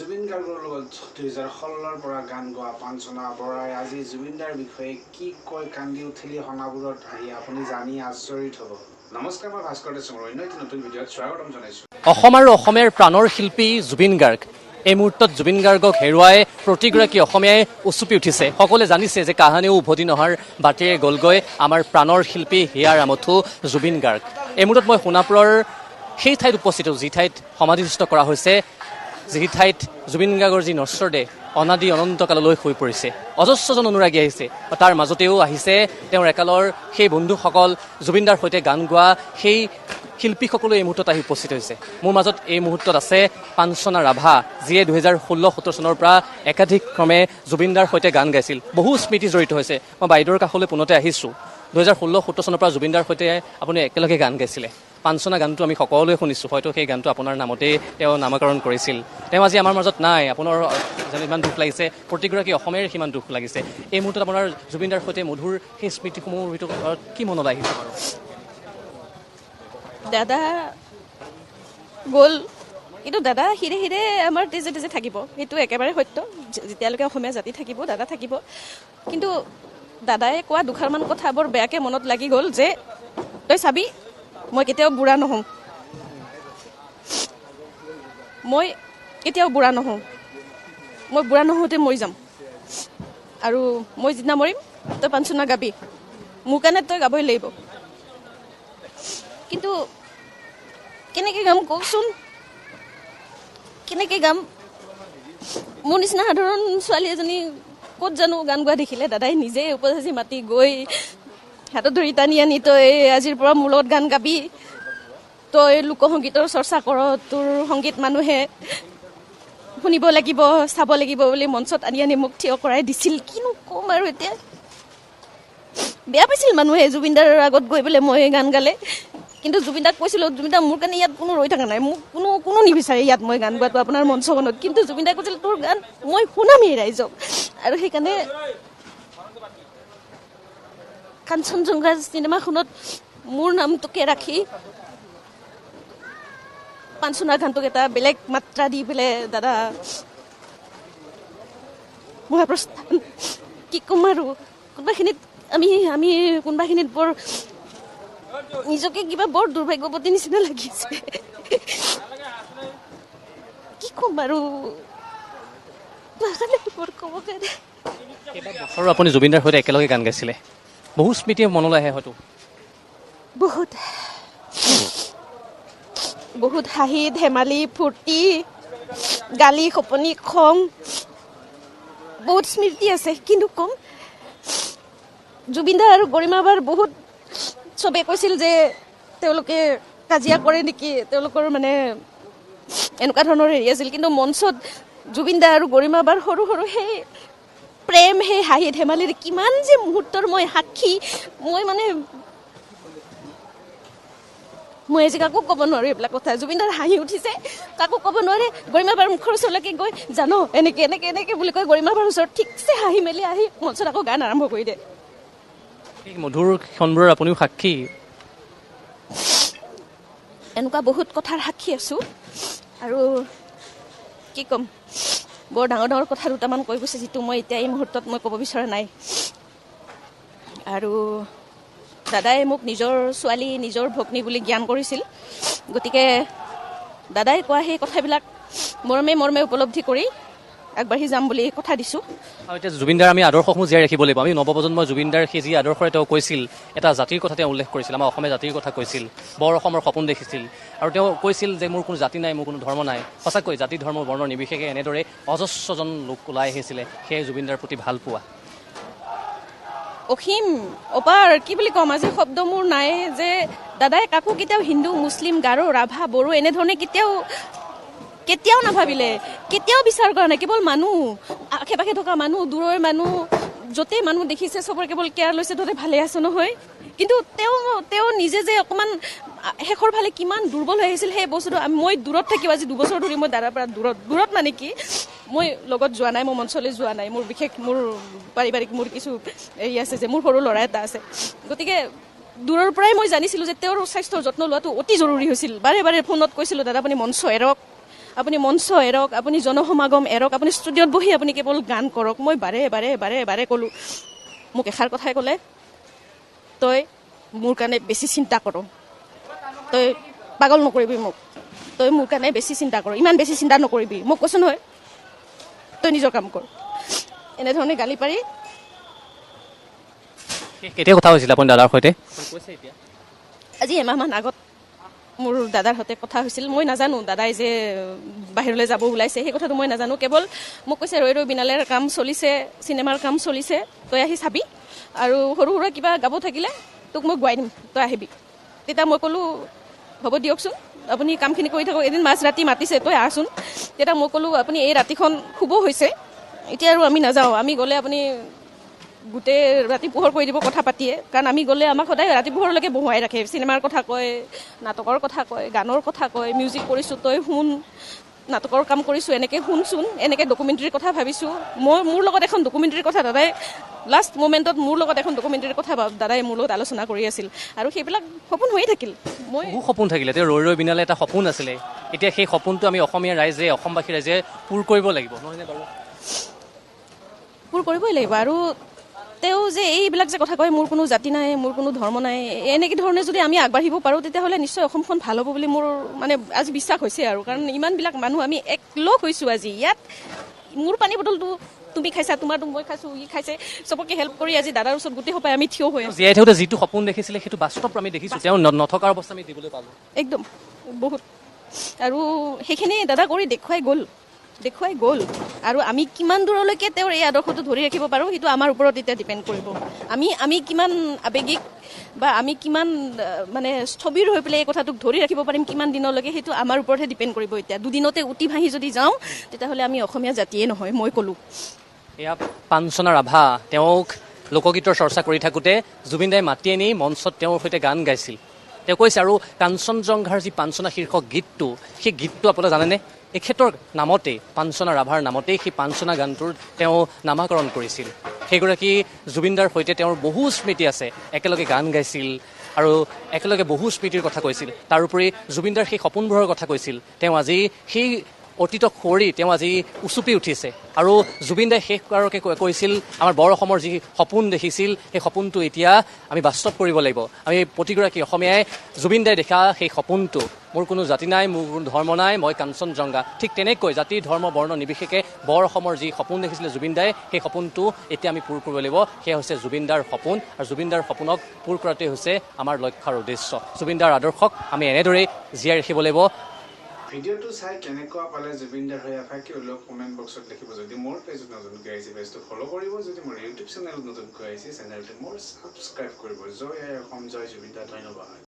জুবিন গাৰ্গৰ লগত 2016 পৰা গান গোৱা পাঞ্চনা বৰাই আজি জুবিনদাৰ বিষয়ে কি কয় কান্দি উঠিলি সনাবোৰত আহি আপুনি জানি আচৰিত হ'ব। নমস্কাৰ, মই ভাস্কৰ দেশৰ অন্য এটি নতুন ভিডিঅ'ত স্বাগতম জনাইছোঁ। অসম আৰু অসমীয়াৰ প্ৰাণৰ শিল্পী জুবিন গাৰ্গ। এই মুহূৰ্তত জুবিন গাৰ্গক হেৰুৱাই প্ৰতিগৰাকী অসমীয়াই উচুপি উঠিছে। সকলোৱে জানিছে যে কাহানিও উভতি নহাৰ বাটেৰে গ'লগৈ আমাৰ প্ৰাণৰ শিল্পী হিয়াৰ আমঠু জুবিন গাৰ্গ। এই মুহূৰ্তত মই সোণাপুৰৰ সেই ঠাইত উপস্থিত, যি ঠাইত সমাধিস্থ কৰা হৈছে, যি ঠাইত জুবিন গাৰ্গৰ যি নশ্বৰ দেহ অনাদি অনন্তকাললৈ হৈ পৰিছে। অজস্ৰজন অনুৰাগী আহিছে, তাৰ মাজতেও আহিছে তেওঁৰ একালৰ সেই বন্ধুসকল, জুবিনদাৰ সৈতে গান গোৱা সেই শিল্পীসকলো এই মুহূৰ্তত আহি উপস্থিত হৈছে। মোৰ মাজত এই মুহূৰ্তত আছে পাঞ্চনা ৰাভা, যিয়ে 2016-17 চনৰ পৰা একাধিকক্ৰমে জুবিনদাৰ সৈতে গান গাইছিল। বহু স্মৃতি জড়িত হৈছে। মই বাইদেউৰ কাষলৈ পুনতে আহিছোঁ। 2016-17 চনৰ পৰা জুবিনদাৰ সৈতে আপুনি একেলগে গান গাইছিলে। পাঞ্চনা গানটো আমি সকলোৱে শুনিছোঁ, হয়তো সেই গানটো আপোনাৰ নামতেই তেওঁ নামকৰণ কৰিছিল। তেওঁ আজি আমাৰ মাজত নাই। আপোনাৰ ইমান দুখ লাগিছে, প্ৰতিগৰাকী অসমীয়াৰ সিমান দুখ লাগিছে। এই মুহূৰ্তত আপোনাৰ জুবিনদাৰ সৈতে মধুৰ সেই স্মৃতিসমূহৰ ভিতৰত কি মনলৈ আহিছে বাৰু? দাদা গ'ল, কিন্তু দাদা হিৰে হিৰে আমাৰ তেজে তেজে থাকিব, সেইটো একেবাৰে সত্য। যেতিয়ালৈকে অসমীয়া জাতি থাকিব, দাদা থাকিব। কিন্তু দাদাই কোৱা দুষাৰমান কথা বৰ বেয়াকৈ মনত লাগি গ'ল যে তই চাবি মই কেতিয়াও বুঢ়া নহওঁ, মই কেতিয়াও বুঢ়া নহওঁ, মই বুঢ়া নহওঁতে মৰি যাম, আৰু মই যিদিনা মৰিম তই পাঞ্চনা গাবি, মোৰ কাৰণে তই গাবই লাগিব। কিন্তু কেনেকৈ গাম কওকচোন, কেনেকৈ গাম? মোৰ নিচিনা সাধাৰণ ছোৱালী এজনী ক'ত জানো গান গোৱা দেখিলে দাদাই নিজে উপজাচি মাতি গৈ হাতত ধৰি টানি আনি তই আজিৰ পৰা মোৰ লগত গান গাবি, তই লোকসংগীতৰ চৰ্চা কৰ, তোৰ সংগীত মানুহে শুনিব লাগিব, চাব লাগিব বুলি মঞ্চত আনি আনি মোক থিয় কৰাই দিছিল। কিনো ক'ম আৰু এতিয়া। বেয়া পাইছিল মানুহে জুবিনদাৰ আগত গৈ পেলাই মই গান গালে। কিন্তু জুবিনদাক কৈছিলোঁ, জুবিনদা মোৰ কাৰণে ইয়াত কোনো ৰৈ থকা নাই, মোক কোনো নিবিচাৰে ইয়াত মই গান গোৱাটো আপোনাৰ মঞ্চখনত। কিন্তু জুবিনদাই কৈছিল তোৰ গান মই শুনামেই ৰাইজক। আৰু সেইকাৰণে কাঞ্চনজংঘা চিনেমাখনত মোৰ নামটোকে ৰাখি পাঞ্চনা গানটোক এটা বেলেগ মাত্ৰা দি পেলাই দাদা মহাপ্ৰস্থান। কি ক'ম আৰু, কোনোবাখিনিত আমি কোনোবাখিনিত বৰ নিজকে কিবা বৰ দুৰ্ভাগ্যৱতী নিচিনা লাগিছে। কি ক'ম আৰু, ক'ব কাৰণে। আৰু আপুনি জুবিনদাৰ সৈতে একেলগে গান গাইছিলে, বহু স্মৃতি মনলৈ আহে হয়তো। বহুত হাঁহি ধেমালি ফূৰ্তি, গালি খপনি খং, বহুত স্মৃতি আছে। কিন্তু ক'ম, জুবিনদা আৰু গৰিমাবাৰ বহুত চবে কৈছিল যে তেওঁলোকে কাজিয়া কৰে নেকি, তেওঁলোকৰ মানে এনেকুৱা ধৰণৰ হেৰি আছিল। কিন্তু মঞ্চত জুবিনদা আৰু গৰিমাবাৰ সৰু সৰু সেই প্ৰেম, সেই হাঁহি ধেমালিৰ কিমান যে মুহূৰ্তৰ মই সাক্ষী, মই আজি কাকো ক'ব নোৱাৰো এইবিলাক কথা। জুবিনদাৰ হাঁহি উঠিছে, কাকো ক'ব নোৱাৰে। গৰিমাবাৰ মুখৰ ওচৰলৈকে গৈ জানো এনেকে এনেকে এনেকে বুলি কৈ গৰিমাবাৰ ওচৰত ঠিকছে হাঁহি মেলি আহি মঞ্চত আকৌ গান আৰম্ভ কৰি দিয়ে। এই মধুৰ ক্ষণবোৰৰ আপুনিও সাক্ষী। এনেকুৱা বহুত কথাৰ সাক্ষী আছোঁ। আৰু কি ক'ম, বৰ ডাঙৰ ডাঙৰ কথা দুটামান কৈ গৈছে, যিটো মই এতিয়া এই মুহূৰ্তত মই ক'ব বিচৰা নাই। আৰু দাদাই মোক নিজৰ ছোৱালী, নিজৰ ভগ্নী বুলি জ্ঞান কৰিছিল। গতিকে দাদাই কোৱা সেই কথাবিলাক মৰমে মৰমে উপলব্ধি কৰি আগবাঢ়ি যাম বুলি কথা দিছোঁ। আৰু এতিয়া জুবিনদাৰ আমি আদৰ্শসমূহ জীয়াই ৰাখিব লাগিব। আমি নৱপ্ৰজন্মই জুবিনদাৰ সেই যি আদৰ্শৰে তেওঁ কৈছিল, এটা জাতিৰ কথা তেওঁ উল্লেখ কৰিছিল, আমাৰ অসমীয়া জাতিৰ কথা কৈছিল, বৰ অসমৰ সপোন দেখিছিল। আৰু তেওঁ কৈছিল যে মোৰ কোনো জাতি নাই, মোৰ কোনো ধৰ্ম নাই। সঁচাকৈ জাতি ধৰ্ম বৰ্ণ নিৰ্বিশেষে এনেদৰে অজস্ৰজন লোক ওলাই আহিছিলে সেই জুবিনদাৰ প্ৰতি ভাল পোৱা। অসীম অপাৰ কি বুলি ক'ম, আজি শব্দ মোৰ নাই যে দাদাই কাকো কেতিয়াও হিন্দু, মুছলিম, গাৰো, ৰাভা, বড়ো এনেধৰণে কেতিয়াও নাভাবিলে, কেতিয়াও বিচাৰ কৰা নাই। কেৱল মানুহ, আশে পাশে থকা মানুহ, দূৰৰ মানুহ, য'তেই মানুহ দেখিছে চবৰে কেৱল কেয়াৰ লৈছে, তহঁতে ভালে আছে নহয়। কিন্তু তেওঁ নিজে যে অকণমান শেষৰ ফালে কিমান দুৰ্বল হৈ আহিছিল, সেই বস্তুটো মই দূৰত থাকিও আজি 2 বছৰ ধৰি মই দাদাৰ পৰা দূৰত মানে কি, মই লগত যোৱা নাই, মই মঞ্চলৈ যোৱা নাই। মোৰ বিশেষ মোৰ পাৰিবাৰিক মোৰ কিছু হেৰি আছে যে মোৰ সৰু ল'ৰা এটা আছে। গতিকে দূৰৰ পৰাই মই জানিছিলোঁ যে তেওঁৰ স্বাস্থ্যৰ যত্ন লোৱাটো অতি জৰুৰী হৈছিল। বাৰে বাৰে ফোনত কৈছিলোঁ দাদা আপুনি মঞ্চ এৰক, আপুনি মঞ্চ এৰক, আপুনি জনসমাগম এৰক, আপুনি ষ্টুডিঅ'ত বহি আপুনি কেৱল গান কৰক। মই বাৰে বাৰে বাৰে বাৰে ক'লোঁ, মোক এষাৰ কথাই ক'লে, তই মোৰ কাৰণে বেছি চিন্তা কৰ, তই পাগল নকৰিবি মোক, তই মোৰ কাৰণে বেছি চিন্তা কৰ, ইমান বেছি চিন্তা নকৰিবি। মোক কৈছোঁ নহয়, তই নিজৰ কাম কৰ, এনেধৰণে গালি পাৰি। কেতিয়া কথা হৈছিল আপুনি দাদাৰ সৈতে? আজি এমাহমান আগত মোৰ দাদাৰ সৈতে কথা হৈছিল। মই নাজানো দাদাই যে বাহিৰলৈ যাব ওলাইছে, সেই কথাটো মই নাজানো। কেৱল মোক কৈছে, ৰৈ ৰৈ বিনালেৰ কাম চলিছে, চিনেমাৰ কাম চলিছে, তই আহি চাবি, আৰু সৰু সুৰা কিবা গাব থাকিলে তোক মই গুৱাই দিম, তই আহিবি। তেতিয়া মই ক'লোঁ, হ'ব দিয়কচোন, আপুনি কামখিনি কৰি থাকক, এদিন মাজ ৰাতি মাতিছে, তই আহচোন। তেতিয়া মই ক'লোঁ, আপুনি এই ৰাতিখন শুব হৈছে, এতিয়া আৰু আমি নাযাওঁ, আমি গ'লে আপুনি গোটেই ৰাতি পোহৰ কৰি দিব কথা পাতিয়ে, কাৰণ আমি গ'লে আমাক সদায় ৰাতি পোহৰলৈকে বহুৱাই ৰাখে। চিনেমাৰ কথা কয়, নাটকৰ কথা কয়, গানৰ কথা কয়, মিউজিক কৰিছোঁ তই শুন, নাটকৰ কাম কৰিছোঁ এনেকৈ শুনচোন, এনেকৈ ডকুমেণ্টাৰীৰ কথা ভাবিছোঁ। মোৰ লগত এখন ডকুমেণ্টাৰীৰ কথা দাদাই লাষ্ট মমেণ্টত মোৰ লগত এখন ডকুমেণ্টাৰীৰ কথা দাদাই মোৰ লগত আলোচনা কৰি আছিল, আৰু সেইবিলাক সপোন হৈয়ে থাকিল। বহু সপোন থাকিলে, তেওঁ ৰৈ ৰৈ বিনালে এটা সপোন আছিলে। এতিয়া সেই সপোনটো আমি অসমীয়া ৰাইজে, অসমবাসী ৰাইজে পূৰ কৰিব লাগিব, নহয়নে বাৰু? পূৰ কৰিবই লাগিব। আৰু তেওঁ যে এইবিলাক যে কথা কয়, মোৰ কোনো জাতি নাই, মোৰ কোনো ধৰ্ম নাই, এনেকৈ ধৰণে যদি আমি আগবাঢ়িব পাৰোঁ, তেতিয়াহ'লে নিশ্চয় অসমখন ভাল হ'ব বুলি মোৰ মানে আজি বিশ্বাস হৈছে। আৰু কাৰণ ইমানবিলাক মানুহ আমি একলগ হৈছোঁ আজি ইয়াত। মোৰ পানী বটলটো তুমি খাইছা, তোমাৰটো মই খাইছোঁ, ই খাইছে, চবকে হেল্প কৰি আজি দাদাৰ ওচৰত গোটেই সোপাই আমি থিয় হৈ আছোঁ। জীয়াই থাকোঁতে যিটো সপোন দেখিছিলে সেইটো বাস্তৱ আমি দেখিছোঁ, তেওঁ নথকাৰ অৱস্থা আমি দিবলৈ পালোঁ। একদম বহুত, আৰু সেইখিনি দাদা কৰি দেখুৱাই গ'ল। আৰু আমি কিমান দূৰলৈকে তেওঁৰ এই আদৰ্শটো ধৰি ৰাখিব পাৰোঁ, সেইটো আমাৰ ওপৰত এতিয়া ডিপেণ্ড কৰিব। আমি কিমান আৱেগিক বা আমি কিমান মানে স্থবিৰ হৈ পেলাই এই কথাটোক ধৰি ৰাখিব পাৰিম কিমান দিনলৈকে, সেইটো আমাৰ ওপৰতহে ডিপেণ্ড কৰিব। এতিয়া দুদিনতে উটি ভাঙি যদি যাওঁ, তেতিয়াহ'লে আমি অসমীয়া জাতিয়ে নহয়, মই ক'লোঁ। এয়া পাঞ্চনা ৰাভা, তেওঁক লোকগীতৰ চৰ্চা কৰি থাকোঁতে জুবিন দাই মাতি আনি মঞ্চত তেওঁৰ সৈতে গান গাইছিল। তেওঁ কৈছে, আৰু কাঞ্চনজংঘাৰ যি পাঞ্চনা শীৰ্ষক গীতটো, সেই গীতটো আপোনালোকে জানেনে? এখেতৰ নামতেই, পাঞ্চনা ৰাভাৰ নামতেই সেই পাঞ্চনা গানটোৰ তেওঁ নামাকৰণ কৰিছিল। সেইগৰাকী জুবিনদাৰ সৈতে তেওঁৰ বহু স্মৃতি আছে, একেলগে গান গাইছিল আৰু একেলগে বহু স্মৃতিৰ কথা কৈছিল। তাৰোপৰি জুবিনদাৰ সেই সপোনবোৰৰ কথা কৈছিল। তেওঁ আজি সেই অতীতক সোঁৱৰি তেওঁ আজি উচুপি উঠিছে। আৰু জুবিনদাই শেষবাৰকে কৈছিল, আমাৰ বৰ অসমৰ যি সপোন দেখিছিল, সেই সপোনটো এতিয়া আমি বাস্তৱ কৰিব লাগিব। আমি প্ৰতিগৰাকী অসমীয়াই জুবিনদাই দেখা সেই সপোনটো, মোৰ কোনো জাতি নাই, মোৰ কোনো ধৰ্ম নাই, মই কাঞ্চনজংঘা, ঠিক তেনেকৈ জাতি ধৰ্ম বৰ্ণ নিৰ্বিশেষে বৰ অসমৰ যি সপোন দেখিছিলে জুবিনদাই, সেই সপোনটো এতিয়া আমি পূৰ কৰিব লাগিব। সেয়া হৈছে জুবিনদাৰ সপোন, আৰু জুবিনদাৰ সপোনক পূৰ কৰাটোৱে হৈছে আমাৰ লক্ষ্য আৰু উদ্দেশ্য। জুবিনদাৰ আদৰ্শক আমি এনেদৰেই জীয়াই ৰাখিব লাগিব। ভিডিঅ'টো চাই কেনেকুৱা পালে জুবিনদাৰ হৈ এফাকি হ'লেও কমেণ্ট বক্সত লিখিব। যদি মোৰ পেজত নতুনকৈ আহিছে, পেজটো ফ'ল' কৰিব। যদি মোৰ ইউটিউব চেনেলত নতুনকৈ আহিছে, চেনেলটো মোৰ ছাবস্ক্ৰাইব কৰিব। জয় আই অসম, জয় জুবিনদা, ধন্যবাদ।